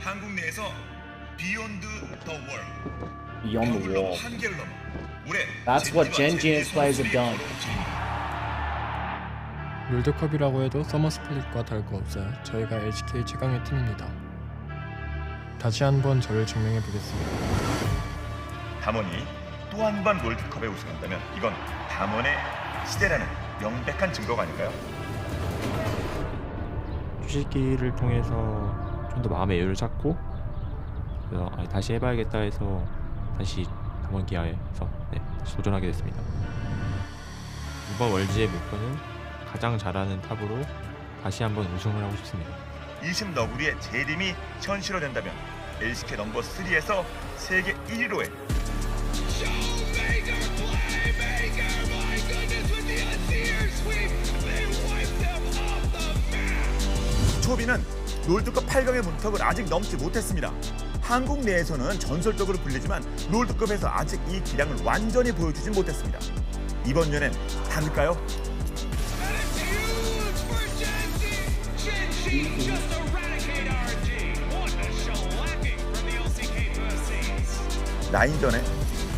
한국 내에서 Beyond the Wall. Beyond the Wall. 한계를 넘어. 올해 That's what GenG players have done. 롤드컵이라고 해도 서머 스플릿과 다를 거 없어요. 저희가 LCK 최강의 팀입니다. 다시 한번 저를 증명해 보겠습니다. 담원이 또 한 번 롤드컵에 우승한다면 이건 담원의 시대라는 명백한 증거가 아닐까요? 휴식기를 통해서 좀 더 마음의 여유를 찾고 그래서 다시 해봐야겠다 해서 다시 담원 기아에서 다시 도전하게 됐습니다. 이번 월드의 목표는 가장 잘하는 탑으로 다시 한번 우승을 하고 싶습니다. 20 너구리의 재림이 현실화된다면 LCK 넘버 3에서 세계 1위로의 초비는 롤드컵 8강의 문턱을 아직 넘지 못했습니다. 한국 내에서는 전설적으로 불리지만 롤드컵에서 아직 이 기량을 완전히 보여주진 못했습니다. 이번 연엔 다를까요? 라인전에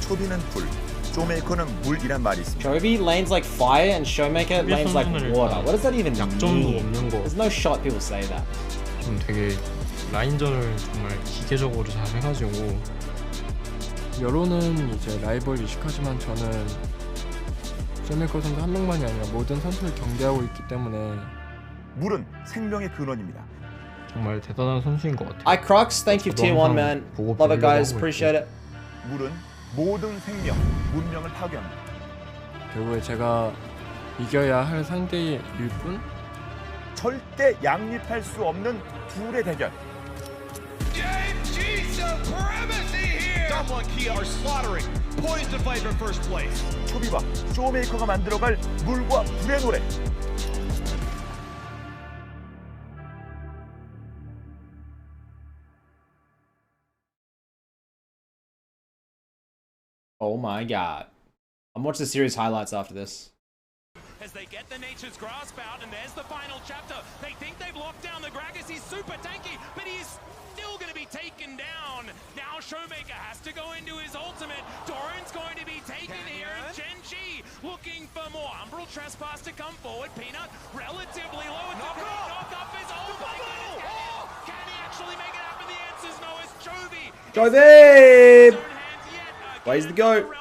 초비는 불, 쇼메이커는 물이란 말이 있습니다. Chovy lanes like fire and Showmaker lanes like water. What does that even 약점도 mean? 없는 거. There's no shot people say that. 좀 되게 라인전을 정말 기계적으로 잘 해가지고 여론은 이제 라이벌 의식하지만 저는 쇼메이커 선수 한 명만이 아니라 모든 선수를 경계하고 있기 때문에 물은 생명의 근원입니다. 정말 대단한 선수인 것 같아요. iCrocs, thank you tier 1 man. Love it guys, appreciate it. 물은 모든 생명, 문명을 파괴합니다. 결국에 제가 이겨야 할 상대일 뿐 절대 양립할 수 없는 둘의 대결. GenG supremacy here! Someone key are slaughtering, poised to fight for first place. 초비와 쇼메이커가 만들어갈 물과 불의 노래. Oh my god. I'm watching the series highlights after this. As they get the Nature's Grasp out, and there's the final chapter. They think they've locked down the Gragas. He's super tanky, but he's still going to be taken down. Now Showmaker has to go into his ultimate. Doran's going to be taken here, and GenG looking for more. Umbral Trespass to come forward. Peanut relatively low. Knock up is oh my goodness. Can he actually make it happen? The answer's no. It's Chovy. Chovy! Plays the goat.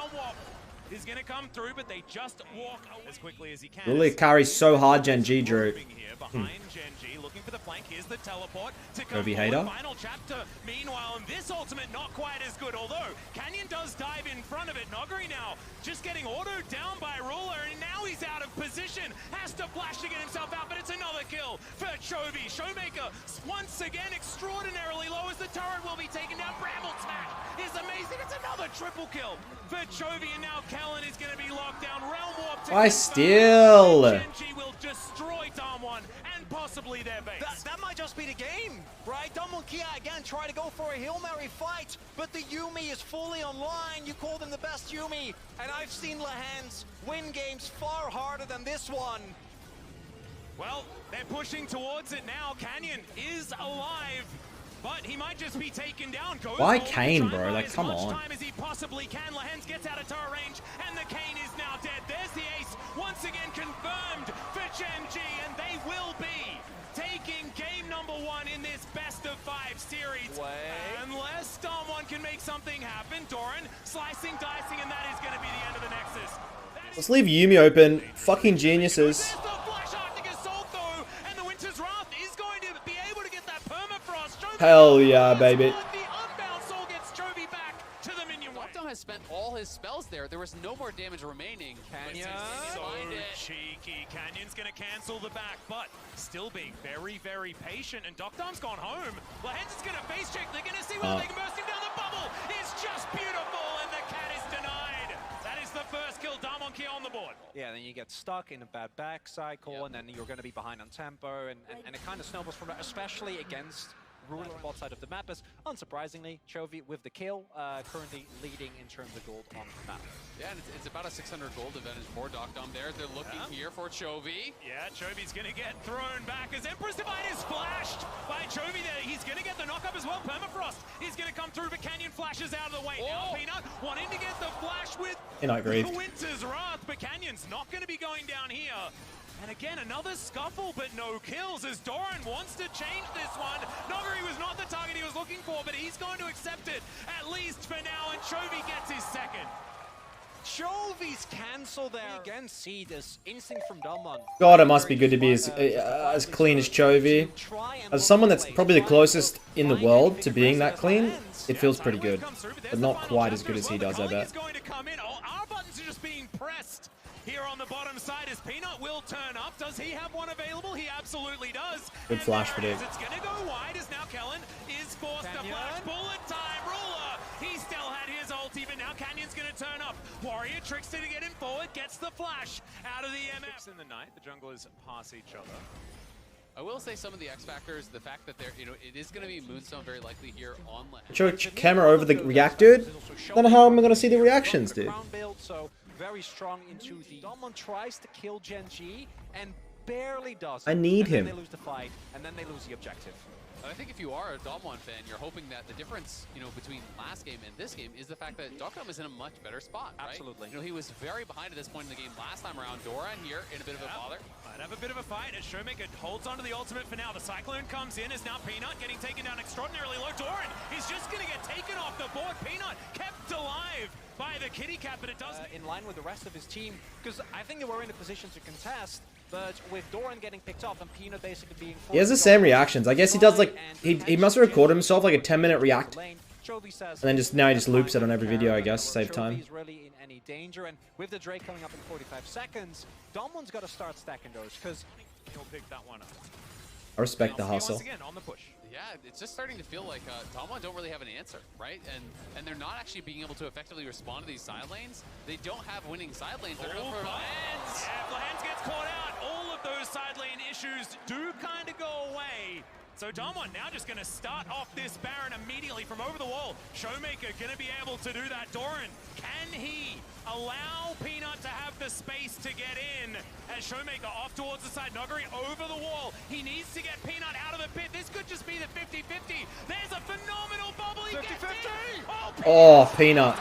Is going to come through, but they just walk as quickly as he can. Really carries so hard, GenG Drew. Behind GenG, looking for the flank. Here's the teleport to come Chovy forward. hater. Final chapter. Meanwhile, and this ultimate not quite as good. Although Canyon does dive in front of it. Noguri now just getting autoed down by Ruler, and now he's out of position. Has to flash to get himself out, but it's another kill for Chovy. Showmaker once again extraordinarily low as the turret will be taken down. Bramble smash is amazing. It's another triple kill for Chovy, and now Kellen is going to be locked down. Realm Warp to I still. GenG will destroy Damwon and possibly their base. That might just be the game, right? Damwon Kia again try to go for a Hail Mary fight, but the Yuumi is fully online. You call them the best Yuumi, and I've seen Lahans win games far harder than this one. Well, they're pushing towards it now. Canyon is alive, but he might just be taken down. Why Kane, bro? Like, come on. As much time as he possibly can. Lahens gets out of turret range, and the Kane is now dead. There's the ace once again confirmed for GenG, and they will be taking game number 1 in this best-of-5 series. Unless someone can make something happen. Doran slicing, dicing, and that is going to be the end of the Nexus. Let's leave Yuumi open. Fucking geniuses. There's the Flash Arctic Assault though, and the Winter's Wrath is going to be able to get that permafrost. Hell yeah, baby. The Unbound Soul gets Chovy back to the minion wave. Has spent all his spells there. There was no more damage remaining. Canyon so cheeky. Canyon's going to cancel the back, but still being very, very patient. And Doctor's gone home. Lahens is going to face check. They're going to see whether they can burst him down. The bubble is just beautiful, and the cat is denied. That is the first kill. Damwon Kia on the board. Yeah, then you get stuck in a bad back cycle, and then you're going to be behind on tempo, and it kind of snowballs from that, especially against ruler on both side of the map as, unsurprisingly, Chovy with the kill, currently leading in terms of gold on the map. Yeah, and it's about a 600 gold advantage for Docdom there. They're looking here for Chovy. Yeah, Chovy's gonna get thrown back as Empress Divide is flashed by Chovy there. He's gonna get the knock up as well. Permafrost is gonna come through, but Canyon flashes out of the way. Now Peanut wanting to get the flash with Grief. Winter's Wrath, but Canyon's not gonna be going down here. And again, another scuffle, but no kills as Doran wants to change this one. Noguri was not the target he was looking for, but he's going to accept it, at least for now, and Chovy gets his second. Chovy's cancel there. We again see this instinct from Damwon. God, it must be good to be as clean as Chovy. As someone that's probably the closest in the world to being that clean, it feels pretty good. But not quite as good as he does, I bet. Our buttons are just being pressed here on the bottom side as Peanut will turn up. Does he have one available? He absolutely does. Good flash for Dave. It's going to go wide as now Kellen is forced to flash. Bullet time, Ruler. He still had his ulti, but now Canyon's going to turn up. Warrior Trickster to get him forward, gets the flash out of the MF. In the night, the junglers pass each other. I will say some of the X factors, the fact that they're, it is going to be Moonstone very likely here on lane. Show camera over the react, dude. Then how am I gonna see the reactions, dude? So very strong into the Damwon tries to kill GenG and barely does. I need him. They lose the fight and then they lose the objective. I think if you are a Damwon fan, you're hoping that the difference, between last game and this game is the fact that Docdom is in a much better spot, right? Absolutely. He was very behind at this point in the game last time around. Doran here in a bit of a bother. Might have a bit of a fight as Showmaker holds onto the ultimate for now. The Cyclone comes in as now Peanut getting taken down extraordinarily low. Doran is just going to get taken off the board. Peanut kept alive by the kitty cat, but it doesn't. In line with the rest of his team, because I think they were in a position to contest, but with Doran getting picked off and Peanut basically being He has the same reactions. I guess he does like he must have recorded himself like a 10-minute react, and then now he just loops it on every video, I guess, save time. He's really in any danger, and with the Drake coming up in 45 seconds, Damwon's got to start stacking those because he'll pick that one up. I respect the hustle. Once again on the push. Yeah, it's just starting to feel like Damwon don't really have an answer, right? And they're not actually being able to effectively respond to these side lanes. They don't have winning side lanes. They're going for Lahans. Yeah, Lahans gets caught out. All of those side lane issues do kind of go away. So Damwon now just going to start off this Baron immediately from over the wall. Showmaker going to be able to do that. Doran, can he allow Peanut to have the space to get in? As Showmaker off towards the side, Noguri over the wall. He needs to get Peanut out of the pit. This could just be the 50-50. There's a phenomenal bubble. He 50-50. Oh, Peanut.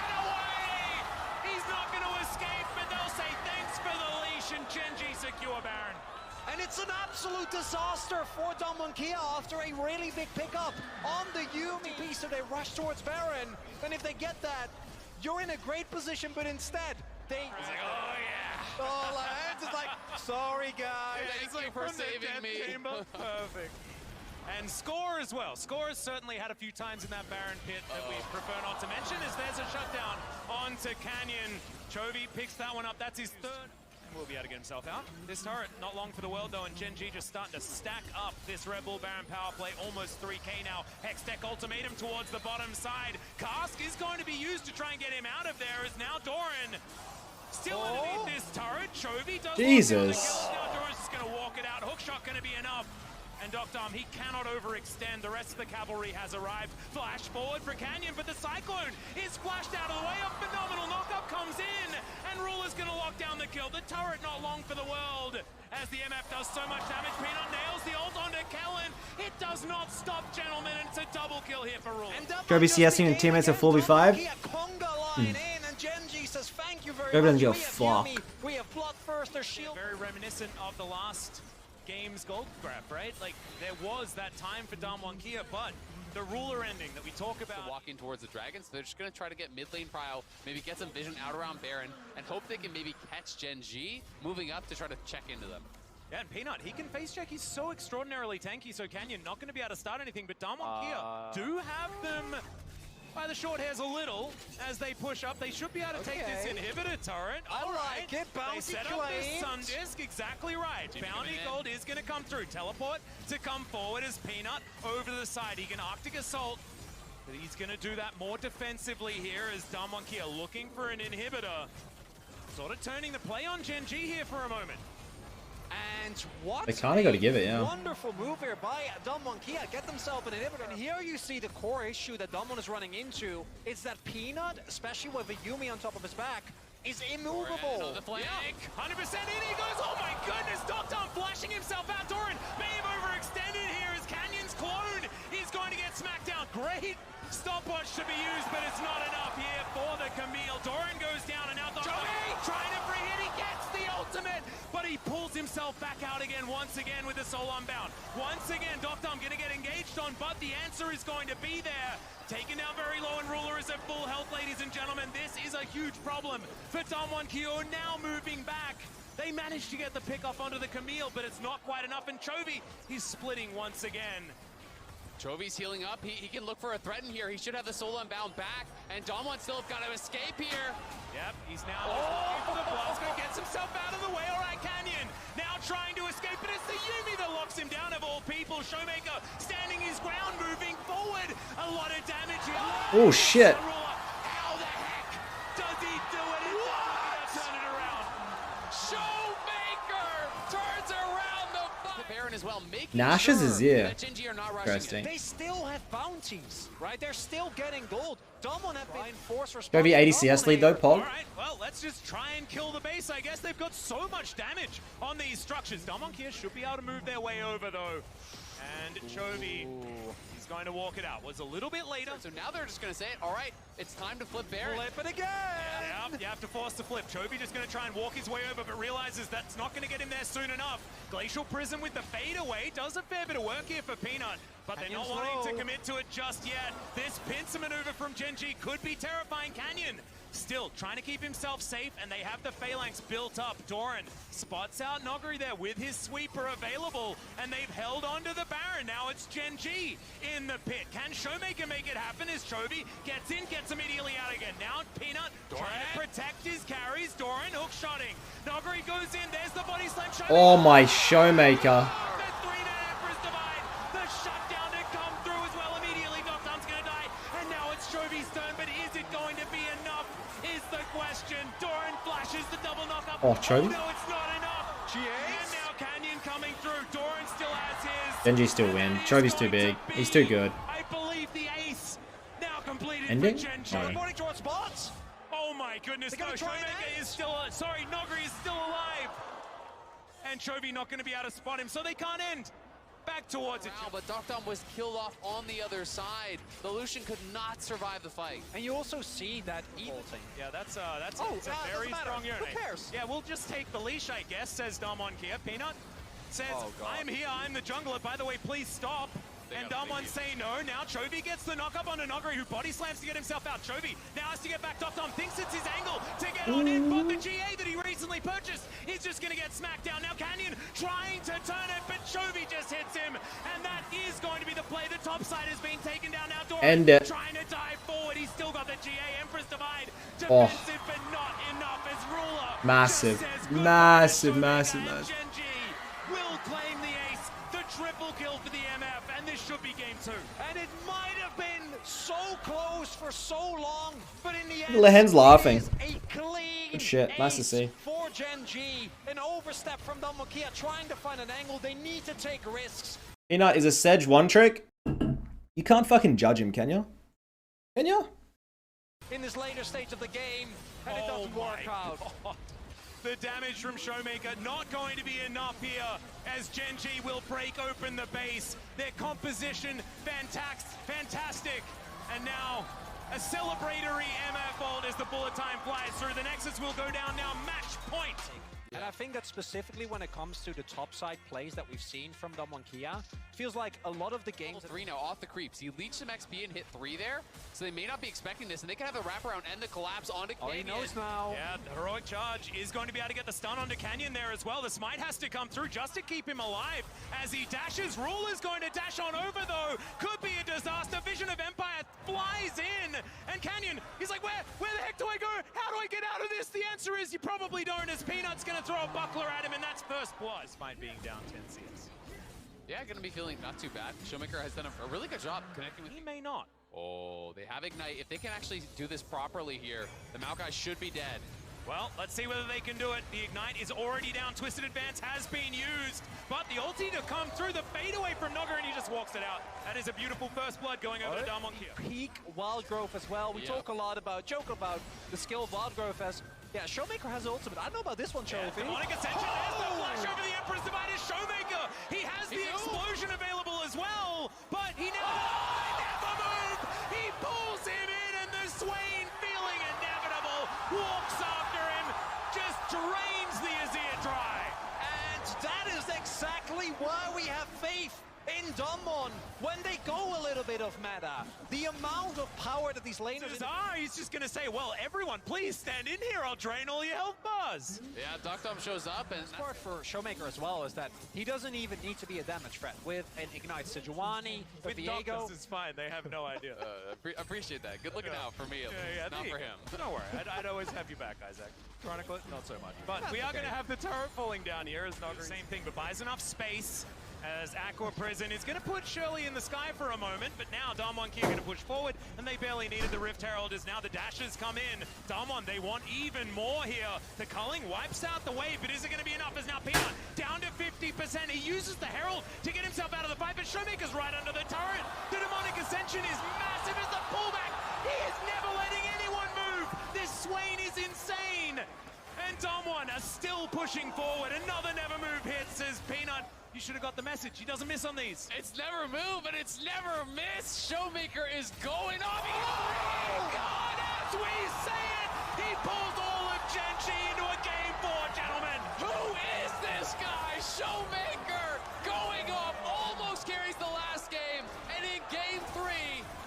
He's not going to escape, but they'll say thanks for the leash and GenG secure Baron. And it's an absolute disaster for Damwon Kia after a really big pickup on the Yumi piece, so they rush towards Baron. And if they get that, you're in a great position, but instead, they... He's like, oh yeah. Oh, Lahans is like, sorry guys. Thank you for saving me. Chamber. Perfect. And Score as well. Score has certainly had a few times in that Baron pit that we prefer not to mention, as there's a shutdown onto Canyon. Chovy picks that one up. That's his third. Will be able to get himself out. This turret, not long for the world though, and GenG just starting to stack up this Red Bull Baron power play. Almost 3k now. Hextech ultimatum towards the bottom side. Cask is going to be used to try and get him out of there, as now Doran still underneath this turret. Chovy does Jesus. now Doran's just going to walk it out. Hookshot going to be enough. And Docdom, he cannot overextend. The rest of the cavalry has arrived. Flash forward for Canyon, but the Cyclone is flashed out of the way. A phenomenal knockup comes in, and Ruler's going to lock down the kill. The turret not long for the world, as the MF does so much damage. Peanut nails the ult onto Kellen. It does not stop, gentlemen. It's a double kill here for Ruler. Chovy CSing and teammates at 4v5. Chovy doesn't give a fuck. We have Bloodthirster shield. Very reminiscent of the last game's gold grab, right? Like, there was that time for Damwon Kia, but the Ruler ending that we talk about. Walking towards the Dragons, they're just going to try to get mid lane prio, maybe get some vision out around Baron, and hope they can maybe catch GenG moving up to try to check into them. Yeah, and Peanut, he can face check. He's so extraordinarily tanky, so Canyon not going to be able to start anything, but Damwon Kia do have them by the short hairs a little as they push up. They should be able to take this inhibitor turret. I like it. Bounty They set up this Sun Disc exactly right. Bounty Gold is going to come through. Teleport to come forward as Peanut over to the side. He can Arctic Assault, but he's going to do that more defensively here as Damwon Kia looking for an inhibitor. Sort of turning the play on GenG here for a moment. And what They kinda gotta give it, yeah. wonderful move here by Damwon Kia. Get themselves an inhibitor. And here you see the core issue that Damwon is running into. It's that Peanut, especially with the Yumi on top of his back, is immovable. On the flank, 100% in he goes. Oh my goodness, Doctor flashing himself out. Doran may have overextended here as Canyon's clone. He's going to get smacked down. Great stopwatch to be used, but it's not enough here for the Camille. Doran goes down and now Doctor trying to free hit. He gets the ultimate, but he pulls himself back out again once again with the soul unbound. Once again, Doctor going to get engaged on, but the answer is going to be there. Taken down very low, and Ruler is at full health, ladies and gentlemen. This is a huge problem for Damwon Kyo, now moving back. They managed to get the pick off onto the Camille, but it's not quite enough, and Chovy, he's splitting once again. Chovy's healing up. He can look for a threat in here. He should have the soul unbound back, and Damwon still have got to escape here. Yep, he's now looking for the Blazko, gets himself out of the way. All right, Canyon now trying to escape, but it's the Yumi that locks him down of all people. Showmaker standing his ground, moving forward. A lot of damage here. Oh shit. How the heck does he do it? It's not turn it around. Showmaker turns around the Baron as well. Nash's is here. GenG are not rushing Interesting. They still have bounties, right? They're still getting gold. Damwon have been forced response. Chovy 80 CS lead though, Pog. All right, well, let's just try and kill the base. I guess they've got so much damage on these structures. Damwon here should be able to move their way over, though. And Chovy, he's going to walk it out. Was a little bit later. So now they're just going to say it. All right, it's time to flip Baron. Flip it again. Yeah, you have to force the flip. Chovy just going to try and walk his way over, but realizes that's not going to get him there soon enough. Glacial Prism with the fade away does a fair bit of work here for Peanut, but they're not wanting to commit to it just yet. This pincer maneuver from GenG could be terrifying. Canyon still trying to keep himself safe, and they have the phalanx built up. Doran spots out Nogri there with his sweeper available, and they've held on to the Baron. Now it's GenG in the pit. Can Showmaker make it happen as Chovy gets in, gets immediately out again. Now Peanut trying to protect his carries. Doran hook shotting. Nogri goes in, there's the body slam. Showmaker. Oh my Showmaker. The 3-man Empress divide. The shutdown to come through as well immediately. Doctom's gonna die, and now it's Chovy's turn, but is it going to be enough? Is the question. Doran flashes the double knockup. Oh, Chovy? No, it's not enough. And now Canyon coming through. Doran still has his. GenG still win. Chovy's too big. He's too good. I believe the ace now completed Ending? for GenG. No. Reporting towards spots. Oh my goodness, They're no, gonna try and Showmaker end. is still, sorry, Nogri is still alive. And Chovy not gonna be able to spot him, so they can't end. Back towards it. Wow, but Doctom was killed off on the other side. The Lucian could not survive the fight. And you also see that evil thing. Yeah, that's Oh, it's a doesn't very matter. strong unit. Who cares? Yeah, we'll just take the leash, I guess, says Damwon Kia. Peanut says, I'm here, I'm the jungler. By the way, please stop. And Damwon say no. Now Chovy gets the knock up onto Nogri, who body slams to get himself out. Chovy now has to get back. Doctom thinks it's his angle to get on in, but the GA that he recently purchased is just going to get smacked down. Now Canyon trying to turn it, but Chovy just hits him. And that is going to be the play. The top side is being taken down now. Doran End it. trying to dive forward. He's still got the GA. Empress Divide. Oh. Defensive, but not enough as Ruler. Massive. just says good Massive, for massive, Showmaker, massive. and GenG will claim the ace. The triple kill for the MF, and this should be game 2. And it might have been so close for so long, but in the end, Lehen's laughing. it is a clean Good shit. Nice to ace see. for GenG. An overstep from Damwon Kia, trying to find an angle. They need to take risks. Peanut is a Sedge one trick. You can't fucking judge him, can you? Can you? In this later stage of the game, and it doesn't work out. God. The damage from Showmaker not going to be enough here as GenG will break open the base. Their composition, fantastic. And now a celebratory MF ult as the bullet time flies through. The Nexus will go down now, match point. And I think that specifically when it comes to the top side plays that we've seen from Damwon Kia, feels like a lot of the games... 3 now off the creeps. He leached some XP and hit 3 there, so they may not be expecting this, and they can have the wraparound and the collapse onto Oh, he Canyon. knows now. Yeah, the heroic charge is going to be able to get the stun onto Canyon there as well. The smite has to come through just to keep him alive as he dashes. Ruler's going to dash on over though. Could be a disaster. Vision of Empire flies in, and Canyon, he's like, where the heck do I go? How do I get out of this? The answer is you probably don't, as Peanut's going to throw a buckler at him, and that's first blood. Despite being down 10 CS. Yeah, gonna be feeling not too bad. Showmaker has done a really good job connecting with... He may not. Oh, they have Ignite. If they can actually do this properly here, the Maokai should be dead. Well, let's see whether they can do it. The Ignite is already down. Twisted Advance has been used. But the ulti to come through the fadeaway from Nogger, and he just walks it out. That is a beautiful first blood going over to Damwon Kia. Peak Wild Growth as well. We joke about the skill of Wild Growth as, yeah, Showmaker has ultimate. I don't know about this one, Chovy. Demonic Ascension, there's the flash over the Emperor's Divide is Showmaker. He has the explosion available as well, but he never moved. He pulls him in, and the Swain, feeling inevitable, walks after him, just drains the Azir dry. And that is exactly why we have faith in Damwon when they go a little bit of meta. The amount of power that these laners... He's just going to say, well, everyone, please stand in here. I'll drain all your health bars. Yeah, Dom shows up, and The part for Showmaker as well is that he doesn't even need to be a damage threat. With an Ignite Sejuani, with Viego... Doctors, it's fine. They have no idea. appreciate that. Good looking out for me, at least, not for him. Don't worry. I'd always have you back, Isaac. Chronicle, not so much. But we are going to have the turret falling down here. As Nogger, same thing, but buys enough space. As Aqua Prison is going to put Shirley in the sky for a moment, but now Damwon Kia going to push forward, and they barely needed the Rift Herald as now the dashes come in. Damwon, they want even more here. The culling wipes out the wave, but is it going to be enough? As now Peanut down to 50%. He uses the Herald to get himself out of the fight, but Showmaker's right under the turret. The Demonic Ascension is massive as the pullback. He is never letting anyone move. This Swain is insane. And Damwon are still pushing forward. Another never move hits as Peanut. You should have got the message. He doesn't miss on these. It's never move, and it's never miss. Showmaker is going off. God, As we say it, he pulls all of GenG into a game 4, gentlemen. who is this guy? Showmaker going off, almost carries the last game, and in game 3,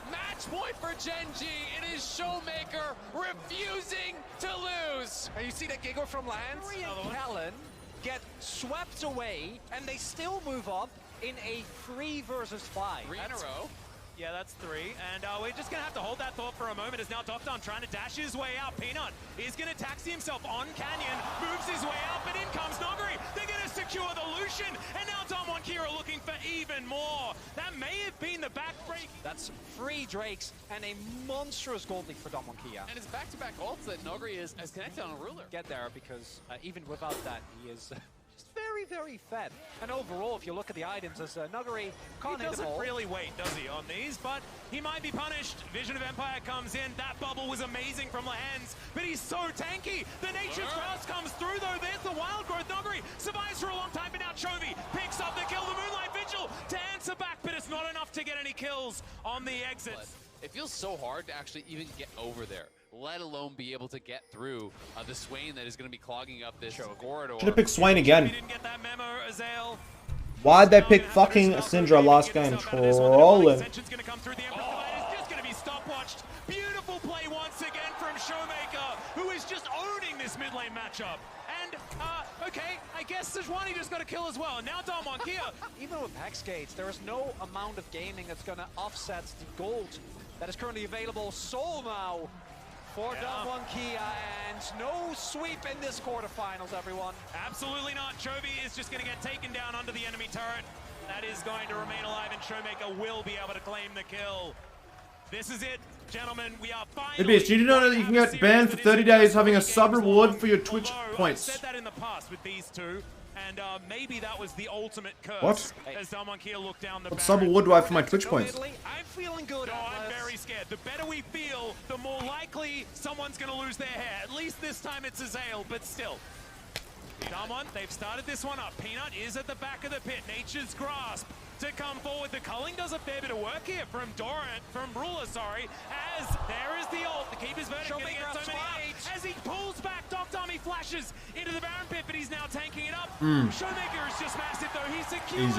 match point for GenG. It is Showmaker refusing to lose. And you see the giggle from Lance and Callan get swept away, and they still move up in a 3 versus 5. 3 in a row. Yeah, that's 3. And we're just going to have to hold that thought for a moment as now Doctor trying to dash his way out. Peanut is going to taxi himself on Canyon, moves his way out, but in comes Noggery. They're going to secure the Lucian, and now Damwon Kia are looking for even more. That may have been the backbreak. That's 3 Drakes and a monstrous gold lead for Damwon Kia. And it's back-to-back ults that Nogri is connected on a ruler. Get there because even without that, he is just very, very fed. And overall, if you look at the items, as Nuggery can't He hit them doesn't all. really wait, does he, on these? But he might be punished. Vision of Empire comes in. That bubble was amazing from Lahans, but he's so tanky. The Nature's Grasp comes through, though. There's the Wild Growth. Nuggery survives for a long time, but now Chovy picks up the kill. The Moonlight Vigil to answer back, but it's not enough to get any kills on the exits. It feels so hard to actually even get over there, let alone be able to get through the Swain that is going to be clogging up this corridor. Should have picked Swain again. We didn't get that memo, Azael. Why'd they pick fucking Syndra last game? Trolling. Ascension's gonna come through the Emperor. It's just gonna be stopwatched. Beautiful play once again from Showmaker, who is just owning this mid lane matchup. And, okay, I guess Sejuani just got a kill as well. Now Damwon Kia. Even with Hex Gates, there is no amount of gaming that's going to offset the gold that is currently available. Soul now for Damwon Kia, and no sweep in this quarterfinals, everyone. Absolutely not. Chovy is just gonna get taken down under the enemy turret. That is going to remain alive, and Showmaker will be able to claim the kill. This is it, gentlemen. We are finally... Midbeast, you do know that you can get banned for 30 days having a sub reward for your Twitch points. I said that in the past with these two, and maybe that was the ultimate curse. What? As Damwon Kia looked down the What barrel. sub reward do I have for my Twitch points? I'm feeling good. No, I'm very scared. The better we feel, the more likely someone's going to lose their hair. At least this time it's Azael, but still. Damwon, they've started this one up. Peanut is at the back of the pit. Nature's Grasp to come forward. The culling does a fair bit of work here from Ruler, sorry. As there is the ult. The Keeper's Verdict gonna get so many out. As he pulls back, Doctor flashes into the Baron pit, but he's now tanking it up. Showmaker is just massive, though. He secures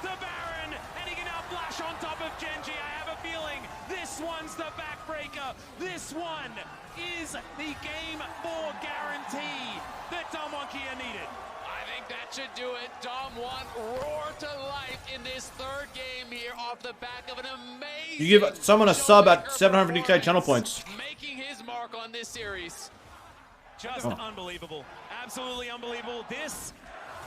the Baron, and he can now flash on top of GenG. I have a feeling this one's the backbreaker. This one is the game 4 guarantee that Damwon Kia needed. I think that should do it. Damwon roar to life in this 3rd game here off the back of an amazing... You give someone a sub at Showmaker 750k channel performance, points. making his mark on this series. Just unbelievable. Absolutely unbelievable. This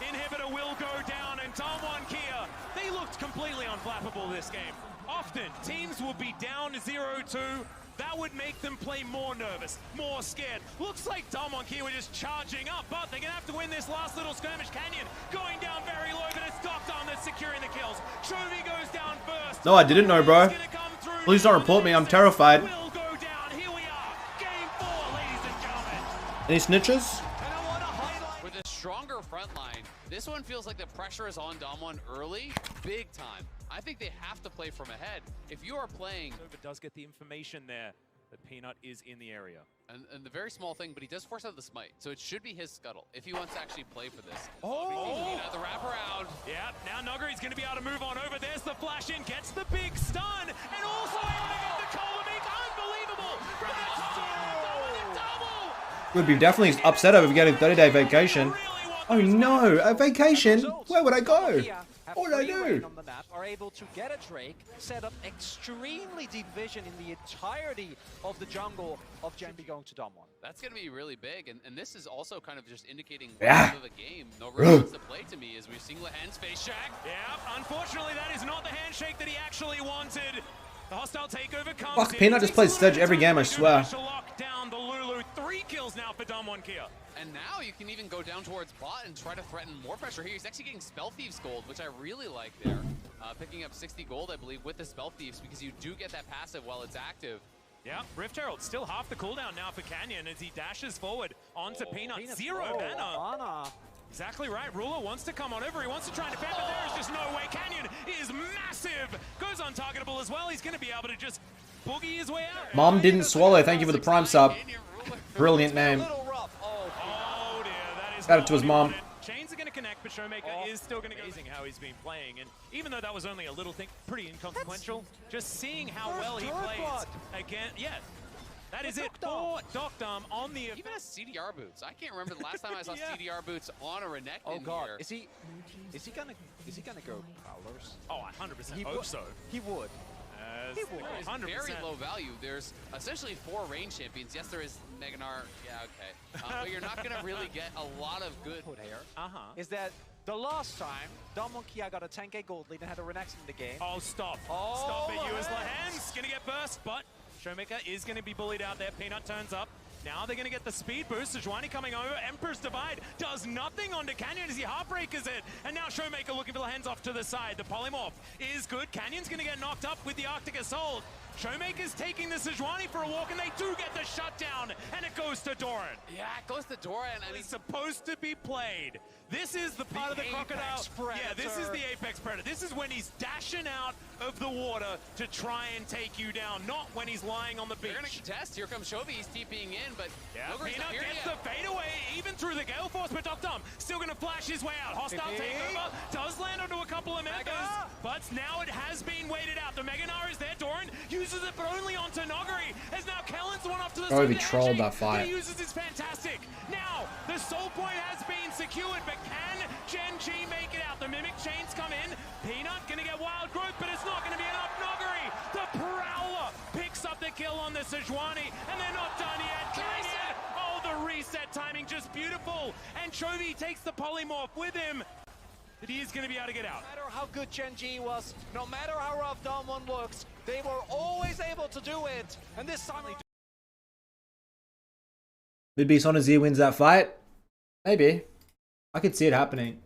inhibitor will go down, and Damwon Kia, they looked completely unflappable this game. Often, teams will be down 0-2, That would make them play more nervous, more scared. Looks like Damwon here were just charging up, but they're gonna have to win this last little skirmish. Canyon going down very low, but it's Docdom that's securing the kills. Chovy goes down first. No, I didn't know, bro. Please don't report me. I'm terrified. Will go down. Here we are. Game 4, ladies and gentlemen. Any snitches? With a stronger front line, this one feels like the pressure is on Damwon early, big time. I think they have to play from ahead. If you are playing... Nova does get the information there that Peanut is in the area. And the very small thing, but he does force out the smite, so it should be his scuttle if he wants to actually play for this. Oh! The wraparound. Yeah, now Nogari's going to be able to move on over. There's the flash in, gets the big stun, and also able to get the Cholomik. Unbelievable! From the double! Would be definitely upset over getting 30-day vacation. Oh no, a vacation? Where would I go? What would I do? On the map, are able to get a Drake, set up extremely deep vision in the entirety of the jungle of GenG going to Damwon. That's going to be really big, and this is also kind of just indicating Yeah. of the game. No really wants to play to me as we've seen Lahan's face shack. Yeah, unfortunately that is not the handshake that he actually wanted. The hostile takeover comes Fuck, in. Peanut just plays Sedge every game, I swear. Lock down the Lulu. 3 kills now for Damwon Kia. And now you can even go down towards bot and try to threaten more pressure here. He's actually getting Spell Thieves gold, which I really like there. Picking up 60 gold, I believe, with the Spell Thieves, because you do get that passive while it's active. Yeah, Rift Herald still half the cooldown now for Canyon as he dashes forward onto Peanut. Zero mana. Exactly right. Ruler wants to come on over. He wants to try and defend, but there is just no way. Canyon is massive. Goes untargetable as well. He's going to be able to just boogie his way out. Mom didn't swallow. Thank you for the prime sub. Brilliant name. Oh dear, that is Shout out to his mom. Chains are going to connect, but Showmaker is still going to go. Amazing how he's been playing, and even though that was only a little thing, pretty inconsequential, just seeing how well he plays again. Yeah, that is it for Docdom on the. Even has CDR boots. I can't remember the last time I saw CDR boots on a Renekton. Oh god, here. is he gonna go Prowlers? Oh, I 100% hope so. He would. He There is 100%. very low value. There's essentially 4 range champions. Yes, there is Meganar. Yeah, okay. But you're not going to really get a lot of good... Put here is that the last time Damwon Kia got a 10k gold lead and had a Renekton in the game. Oh, stop. Oh, Stop it, you as Lahans. Lahan's going to get burst, but Showmaker is going to be bullied out there. Peanut turns up. Now they're going to get the speed boost. Sejuani coming over. Emperor's Divide does nothing onto Canyon as he heartbreakers it. And now Showmaker looking for the hands off to the side. The polymorph is good. Canyon's going to get knocked up with the Arctic Assault. Showmaker's taking the Sejuani for a walk, and they do get the shutdown, and it goes to Doran. Yeah, it goes to Doran. I mean, It's supposed to be played. This is the part of the crocodile. Yeah, this is the apex predator. This is when he's dashing out of the water to try and take you down, not when he's lying on the beach. they're going to contest. Here comes Chovy. He's TPing in, but Yeah, Nogari's Peanut not here gets yet. the fadeaway even through the Gale Force, but Docdom still going to flash his way out. Hostile takeover does land onto a couple of members, but now it has been waited out. The Meganar is there. Doran uses it, but only onto Nogari, as now Kellen's the one up to the Oh, side. he The trolled handshake that fight. He uses is fantastic. Now, the soul point has been secured, but can GenG make it out? The Mimic chains come in. Peanut going to get wild growth, but it's not going to be enough. Nogari, the Prowler, picks up the kill on the Sejuani, and they're not done yet. Canyon, oh, the reset timing, just beautiful. And Chovy takes the polymorph with him, but he is going to be able to get out. No matter how good GenG was, no matter how rough Damwon looks, they were always able to do it. And this time Midbeast on his ear wins that fight? Maybe. I could see it happening.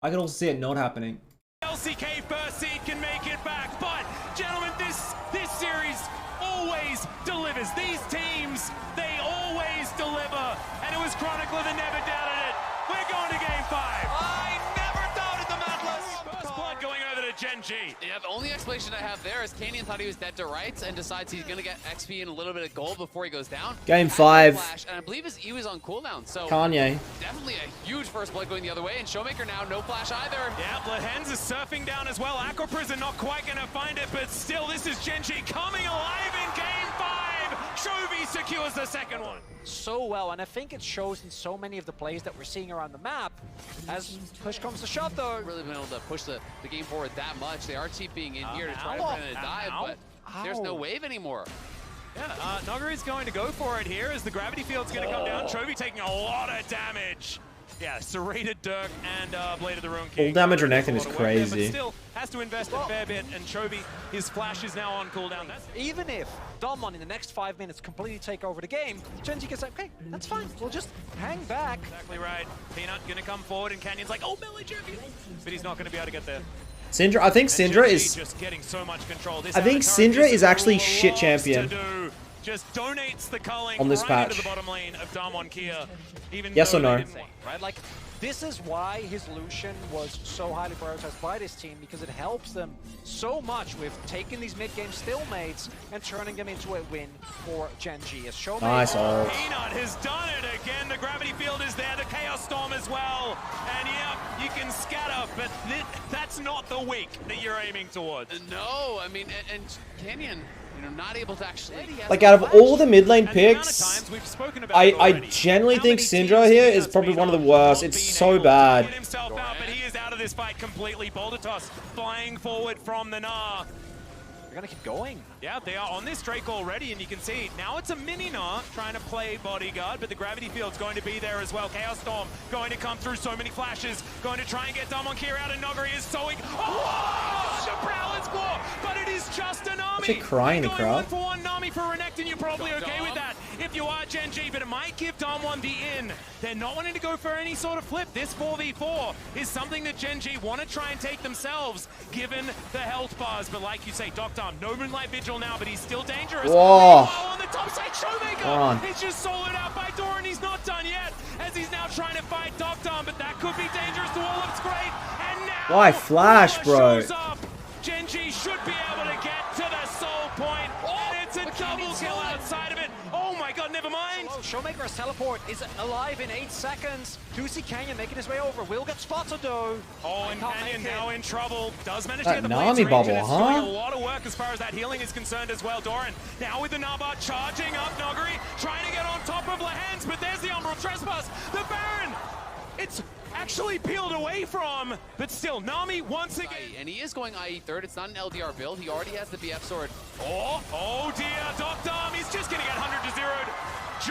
I could also see it not happening. LCK first seed can make it back, but gentlemen, this series always delivers. These teams, they always deliver, and it was Chronicler that never doubted it. We're going to Game 5. I never doubted the Madless. First blood going over to GenG. Yeah, the only explanation I have there is Canyon thought he was dead to rights and decides he's going to get XP and a little bit of gold before he goes down. Game Has 5. the flash, and I believe his E was on cooldown, so Kanye. definitely a huge first blood going the other way, and Showmaker now no flash either. Yeah, Lahens is surfing down as well. Aqua Prison not quite going to find it, but still, this is GenG coming alive in Game 5. Chovy secures the second one. so well, and I think it shows in so many of the plays that we're seeing around the map. As push comes to shove, though. Really been able to push the game forward that much. They are TPing in here to try to prevent a dive, but there's no wave anymore. Yeah, Nogari's going to go for it here as the gravity field's going to come down. Chovy taking a lot of damage. Yeah, serrated Dirk and Blade of the Ruin Full King. damage Renekton There's is a lot of work there, but crazy. still has to invest a fair bit, and Chovy, his flash is now on cooldown. That's Even if Domon in the next 5 minutes completely take over the game, GenG can say, okay, that's fine. We'll just hang back. exactly right. Peanut gonna come forward, and Canyon's like, oh, melee jerky, but he's not gonna be able to get there. Syndra, I think And Syndra GenG is. just getting so much control. This I think Avatar Syndra is a actually lot shit champion. to do. Just donates the culling On this right into patch. the bottom lane of Damwon Kia. Even Yes though or no? they didn't want- Right? Like, this is why his Lucian was so highly prioritized by this team, because it helps them so much with taking these mid-game stalemates and turning them into a win for GenG. As Showmaker, Nice ult. Peanut has done it again. The gravity field is there, the Chaos Storm as well. And yeah, you can scatter, but that's not the weak that you're aiming towards. No, I mean, and Canyon, you know, not able to actually. Like, out of all the mid lane And the amount of picks, times we've spoken about it I already. generally How think many Syndra teams here Peanut's is probably been one of the on worst. not It's being so able to bad. get himself out, but he is out of this fight completely. Boulder toss flying forward from the Gnar. they're gonna keep going. Yeah, they are on this Drake already, and you can see now it's a mini Gnar trying to play bodyguard, but the gravity field's going to be there as well. Chaos Storm going to come through, so many flashes, going to try and get Damwon Kia out, and Nogari is sowing. Oh, the Prowler's Claw, but it is just a Nami. Actually crying in the Going crowd. 1-for-1 Nami for Renekton, you're probably okay with that if you are GenG, but it might give Damwon the in. They're not wanting to go for any sort of flip. This 4v4 is something that GenG want to try and take themselves, given the health bars. But like you say, Doctor, no Moonlight Vigil now, but he's still dangerous. Whoa. Meanwhile, on the top side, Come on. Showmaker is just soloed out by Doran. He's not done yet, as he's now trying to fight Doctor, but that could be dangerous. The wall looks great, and now Why flash, bro? shows up. GenG should be able to get to the soul point, and it's a double kill outside of it. Oh my god, never mind. Oh, Showmaker's teleport is alive in 8 seconds. Do see Canyon making his way over. Will get spotted though. Oh, and Can't Canyon make it. now in trouble. Does manage That to get the Nami blades range, bubble, and it's huh? doing a lot of work as far as that healing is concerned as well. Doran now with the Nabar charging up Nogari, trying to get on top of Lahans, but there's the Umbral Trespass. The Baron, it's actually peeled away from, but still, Nami once again. And he is going IE third. It's not an LDR build. He already has the BF sword. Oh dear, Doctor, he's just gonna get 100 to 0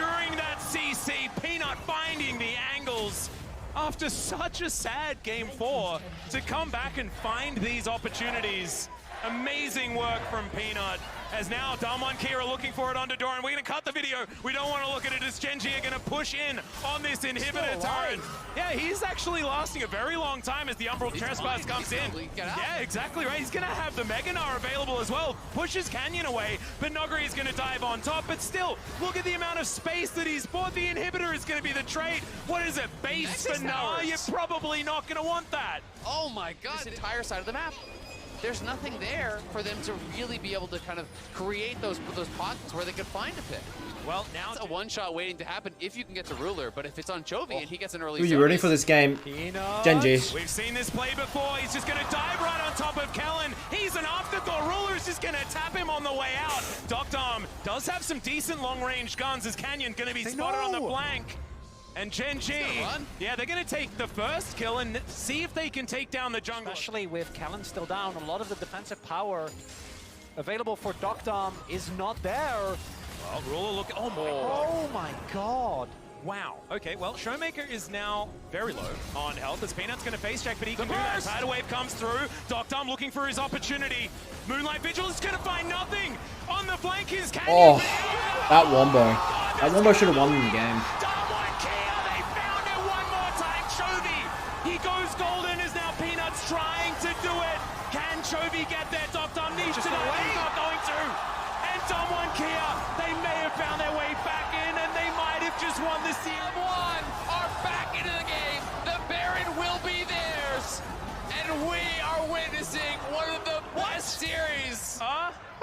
during that CC. Peanut finding the angles after such a sad game 4 to come back and find these opportunities. Amazing work from Peanut. As now Damwon Kia are looking for it onto Doran. We're gonna cut the video. We don't want to look at it as GenG are gonna push in on this inhibitor turret. Yeah, he's actually lasting a very long time as the Umbral Trespass comes in. Get out. Yeah, exactly right. He's gonna have the Mega Gnar available as well. Pushes Canyon away, but Nogari is gonna dive on top. But still, look at the amount of space that he's bought. The inhibitor is gonna be the trade. What is it? Base Nexus for Gnar? towers. You're probably not gonna want that. Oh my god, this entire side of the map. There's nothing there for them to really be able to kind of create those pockets where they could find a pick. Well, now It's a one-shot waiting to happen if you can get to Ruler, but if it's on Chovy and he gets an early Who are you rooting for this game? Peanut. GenG. We've seen this play before. He's just going to dive right on top of Kellen. He's an afterthought. Ruler's just going to tap him on the way out. Doctom does have some decent long-range guns as Canyon going to be spotted on the flank. And GenG, yeah, they're going to take the first kill and see if they can take down the jungle. Especially with Callan still down, a lot of the defensive power available for Doctom is not there. Well, Ruler look. Oh my god. Wow. Okay, well, Showmaker is now very low on health as Peanut's going to face check, but he can do that. Tidal Wave comes through. Doctom looking for his opportunity. Moonlight Vigil is going to find nothing. On the flank, his Canyon. Oh, that Wombo. That Wombo should have won the game. Damwon Kia, they found it one more time. Chovy, he goes golden as now Peanut's trying to do it. Can Chovy get there? Doctom needs to know he's not going to. And Damwon Kia, they may have found their way back in, and they might have just won the series. One are back into the game. The Baron will be theirs. And we are witnessing one of the best series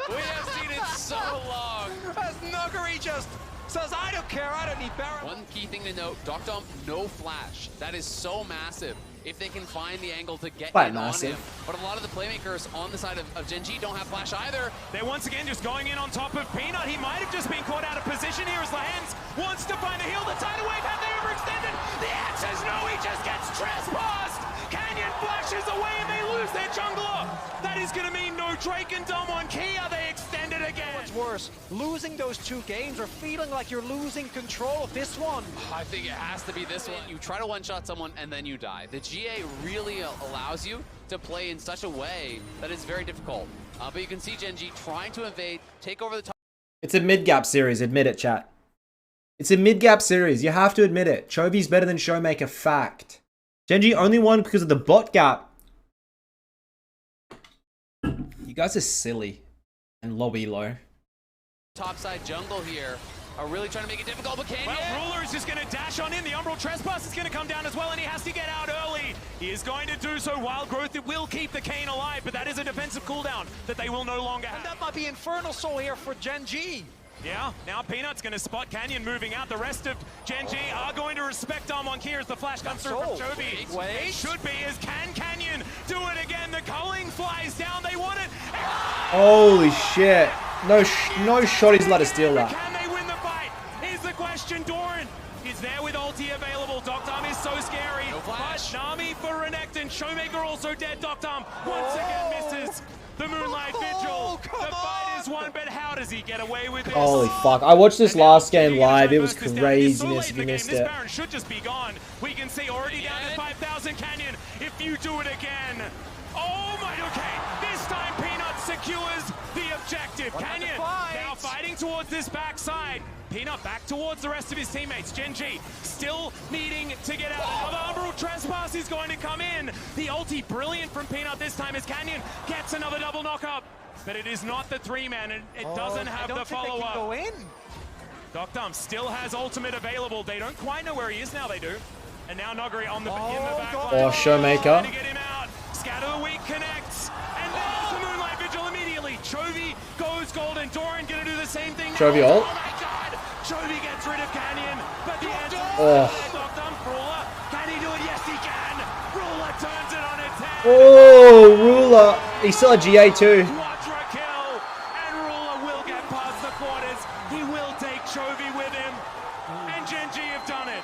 we have seen in so long. As Nogari just says, I don't care, I don't need Baron. One key thing to note, Doctom, no flash. That is so massive. If they can find the angle to get Quite in massive. on him. But a lot of the playmakers on the side of GenG don't have flash either. They're once again just going in on top of Peanut. He might have just been caught out of position here as Lahans wants to find a heal. The tidal wave, have they overextended? The answer is no, he just gets trespassed. Canyon flashes away and they lose their jungler. That is going to mean no Drake and Damwon Kia. They extended it again. What's worse, losing those 2 games or feeling like you're losing control of this one? I think it has to be this one. You try to one-shot someone and then you die. The GA really allows you to play in such a way that is very difficult. But you can see GenG trying to invade, take over the top. It's a mid-gap series, admit it, chat. It's a mid-gap series, you have to admit it. Chovy's better than Showmaker, fact. GenG only won because of the bot gap. You guys are silly and low elo. Topside jungle here are really trying to make it difficult, but Canyon. Well, Ruler is just going to dash on in. The Umbral Trespass is going to come down as well, and he has to get out early. He is going to do so. Wild Growth, it will keep the Kane alive, but that is a defensive cooldown that they will no longer have. And that might be Infernal Soul here for GenG. Yeah, now Peanut's going to spot Canyon moving out. The rest of GenG are going to respect Damwon Kia as the flash comes through from Chovy. Wait. It should be as can Canyon do it again. The culling flies down. They want it. Holy shit. No shotties let us steal that. Can they win the fight? Is the question. Doran is there with ulti available. Doctom is so scary. No flash. Nami for Renekton. Showmaker also dead. Doctom once again misses. The Moonlight Vigil. The fight is won, but how does he get away with this? Holy fuck. I watched this last game live. It was craziness if you missed This it. Baron should just be gone. We can see already down to 5,000 Canyon. If you do it again. Oh my, okay. This time Peanut secures the objective. Canyon now fighting towards this backside. Peanut back towards the rest of his teammates. GenG still needing to get out. Another Umbral Trespass is going to come in. The ulti brilliant from Peanut this time as Canyon gets another double knock-up. But it is not the 3-man, and it doesn't have the follow-up. Go in. Doctom still has ultimate available. They don't quite know where he is now, they do. And now Noguri on the in the back line. Oh, Showmaker. Trying to get him out. Scatter the Weak connects. And there's the Moonlight Vigil immediately. Chovy goes golden. Doran gonna do the same thing. Chovy ult. Oh my god. Chovy gets rid of Canyon. But the answer Oh. is Doctom. Ruler. Can he do it? Yes, he can. Ruler turns it on its head. Oh, Ruler. He's still a GA too. Quadra kill. And Ruler will get past the quarters. He will take Chovy with him. And GenG have done it.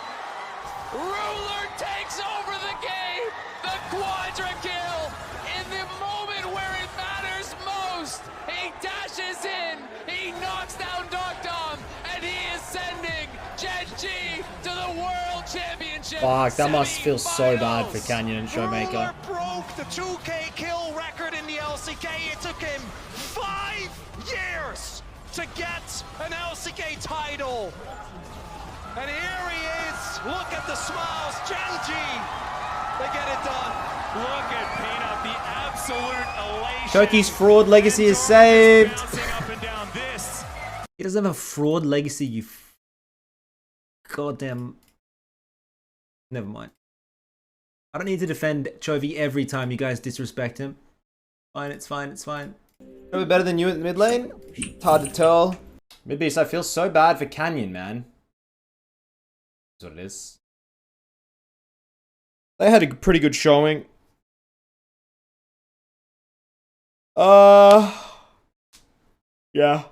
Ruler takes over the game. The quadra kill in the moment where it matters most. He dashes in. He knocks down Doctom, and he is sending GenG to the World Championship. Fuck, that must feel so bad for semifinals. Canyon and Showmaker. Ruler broke the 2K kill record in the LCK. It took him 5 years to get an LCK title. And here he is. Look at the smiles. GenG. They get it done. Look at Peanut, the absolute elation. Turkey's fraud legacy is saved. Bouncing up and down this. He doesn't have a fraud legacy, you goddamn. Never mind. I don't need to defend Chovy every time you guys disrespect him. Fine, it's fine, it's fine. Chovy better than you at the mid lane? It's hard to tell. Midbeast, I feel so bad for Canyon, man. That's what it is. They had a pretty good showing. Yeah.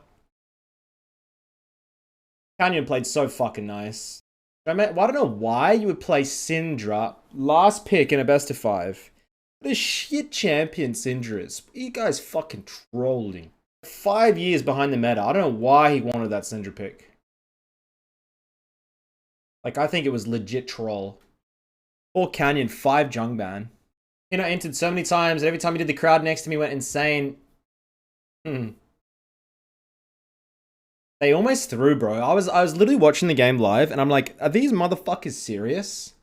Canyon played so fucking nice. I don't know why you would play Syndra last pick in a best of 5. What a shit champion Syndra is. You guys fucking trolling. 5 years behind the meta. I don't know why he wanted that Syndra pick. Like, I think it was legit troll. Poor Canyon, 5 jung ban. You know, entered so many times, and every time he did, the crowd next to me went insane. They almost threw, bro. I was literally watching the game live, and I'm like, are these motherfuckers serious?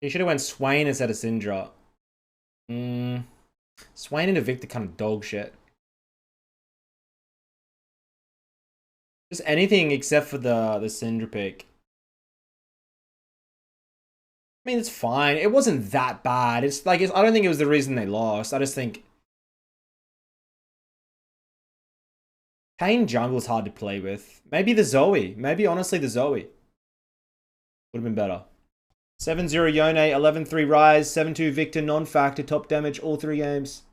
He should have went Swain instead of Syndra. Swain and Victor kind of dog shit. Just anything except for the Syndra pick. I mean, it's fine. It wasn't that bad. It's like, I don't think it was the reason they lost. I just think Kane jungle's hard to play with. Maybe the Zoe. Maybe, honestly, the Zoe. Would have been better. 7-0 Yone, 11-3 Rise, 7-2 Victor, non-factor, top damage, all 3 games.